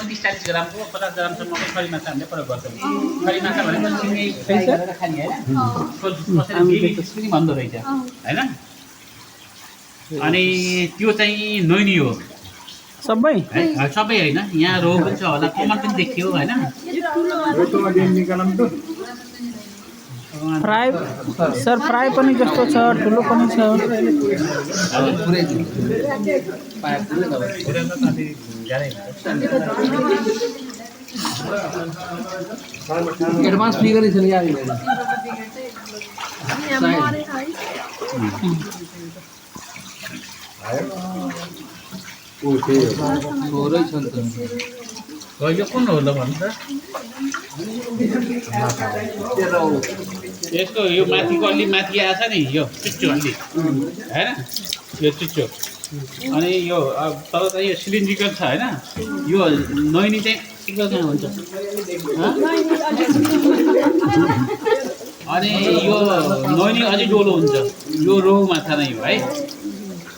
29-40 ग्रामको 50 ग्रामसम्मको खरी माछा हामीले प्रयोग गर्छौँ। खरी माछा भनेपछि सिँगै फ्राई गरेर खाने होइन, कसैले बेबी फिस पनि भन्दो रहेछ होइन। अनि त्यो चाहिँ नैनी हो सबै है, सबै होइन। यहाँ रोहु पनि छ होला, कमल पनि देखियो होइन। फ्राई सर फ्राई पनि जस्तो छ, ठुलो पनि छ। एडवांस फिगर ही चली आ रही है। यो कुन हो ल भन्नु त? यसको यो माथिको अलि माथि आएछ नि, यो चुच्चो अलि होइन, यो चुच्चो। अनि यो तर चाहिँ यो सिलिन्ड्रिकल छ होइन। यो नैनी चाहिँ सिक्कल कहाँ हुन्छ? अनि यो नैनी अझै डोलो हुन्छ। यो रोहु माछा नै हो है।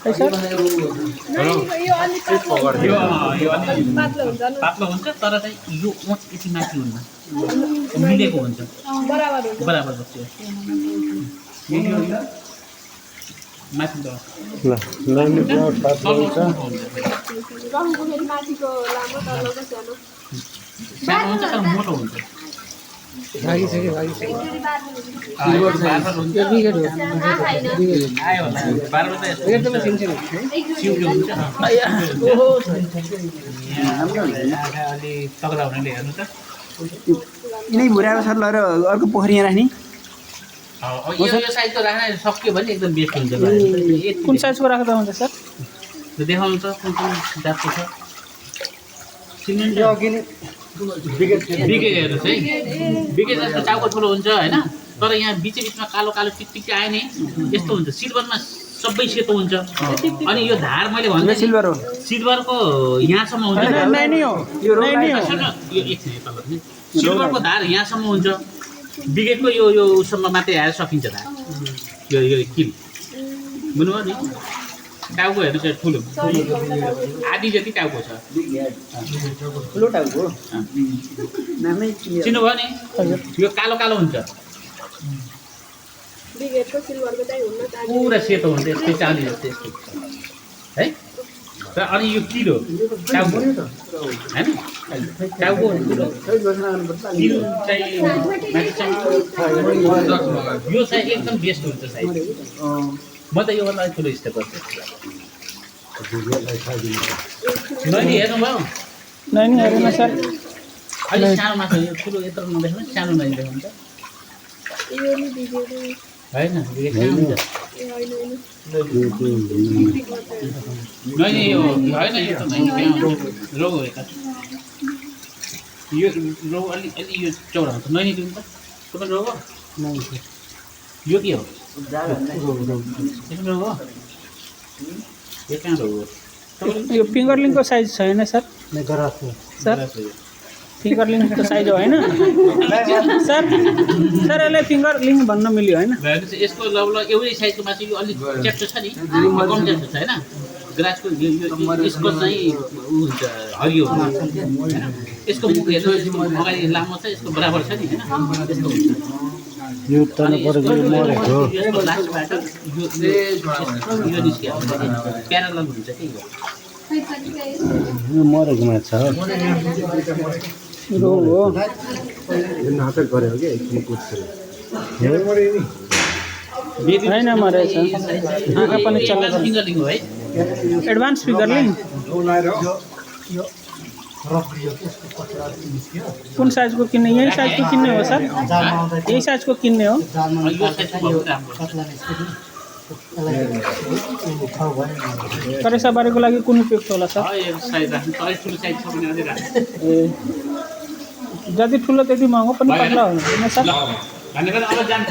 यो अलि पातलो हुन्छ, तर चाहिँ यो ओठ यति माथि हुन्न, मिलेको हुन्छ, बराबर बस्छ। माथि त सानो हुन्छ तर मोटो हुन्छ। भागी से आयो होला 12 बजे एकदमै सिमसिम सिउलो हुन्छ। अलि तगडा हुनेले हेर्नु त। यिनै भुराएको सर लगेर अर्को पोखरी यहाँ राख्ने। यो साइजको राख्न सक्यो भने एकदम बेस्ट हुन्छ। कुन साइजको राख्दा हुन्छ सर? देखाउनु त कुन कुन जातको छ। बिके हेर्नुहोस् है, बिके जस्तो टाउको ठुलो हुन्छ होइन, तर यहाँ बिचमा कालो कालो टिकटिक आयो नि यस्तो हुन्छ। सिल्भरमा सबै सेतो हुन्छ। अनि यो धार मैले भन्दा सिल्भर हो, सिल्भरको यहाँसम्म हुन्छ। नैनी हो, यो नैनी हो। यो एकछिन तल सिल्भरको धार यहाँसम्म हुन्छ। बिकेको यो यो उसम्म मात्रै आएर सकिन्छ धार। यो यो किल बुझ्नुभयो नि। टाउको हेर्नुहोस् ठुलो, आधी जति टाउको छ। ठुलो टाउको नामै चिन्नुभयो नि। यो कालो कालो हुन्छ, पुरा सेतो हुन्छ, यस्तै चाँदी जस्तो यस्तो है। अनि यो किलो टाउको होइन, टाउको किलो चाहिँ माथि चाहिँ यो चाहिँ एकदम बेस्ट हुन्छ साइज। म त योभन्दा ठुलो स्टेप गर्छु। नैनी हेर्नुभयो? नैनी हेर्नु सर। अलिक सानो माछा, यो ठुलो यत्रो नदेख्नु, सानो नैनी देख्नु त होइन। नैनी यो होइन, यो त नैनी रोहु हो यता। यो रोहु अलि अलि यो चौडा हुन्छ। नैनी दिनु त तपाईँ रोहु हो? यो के हो? रोहु हो? यो कहाँ रोहु हो? यो फिङ्गरलिङको साइज छैन सर? सर फिङ्गरलिङको साइज हो होइन सर? सर यसलाई फिङ्गरलिङ भन्न मिल्यो होइन? यसको लगभग एउटै साइजको माछा। यो अलिक च्याप्टो छ नि, कम च्याप्टो छ होइन। ग्रासको यसको चाहिँ ऊ हुन्छ हरियो हुन्छ होइन। यसको मुख हेर्नु अगाडि लामो छ, यसको बराबर छ नि होइन, त्यस्तो हुन्छ। यो तल परेको मरेको यसको लास्टबाट यो निस्क्यो प्यारालल हुन्छ कि यो मरेको माछा हो। रोहु हो। नाटक गरेको कि एकछिन कुद्छ होइन मरेछ, आँखा पनि चलेको। फिङ्गरलिङ हो है, एडभान्स फिङ्गरलिङ। कुन साइजको किन्ने? यही साइजको किन्ने हो सर? यही साइजको किन्ने हो? यो साइजको भयो राम्रो। करेसाबारीको लागि कुन उपयुक्त होला सर? यो साइज राख्नु, अलिक ठुलो साइज छ भने अझै राख्नु। ए जति ठुलो त्यति महँगो पनि पर्ला होइन सर? धन्यवाद। अब जान्छ।